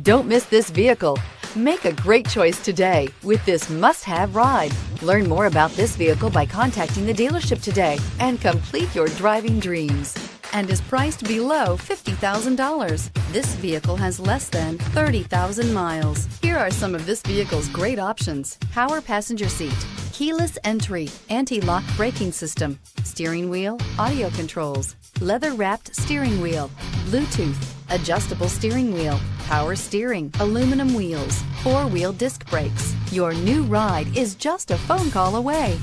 Don't miss this vehicle. Make a great choice today with this must-have ride. Learn more about this vehicle by contacting the dealership today and complete your driving dreams. And is priced below $50,000. This vehicle has less than 30,000 miles. Here are some of this vehicle's great options: power passenger seat, keyless entry, anti-lock braking system, steering wheel audio controls, leather-wrapped steering wheel, Bluetooth, adjustable steering wheel, power steering, aluminum wheels, four-wheel disc brakes. Your new ride is just a phone call away.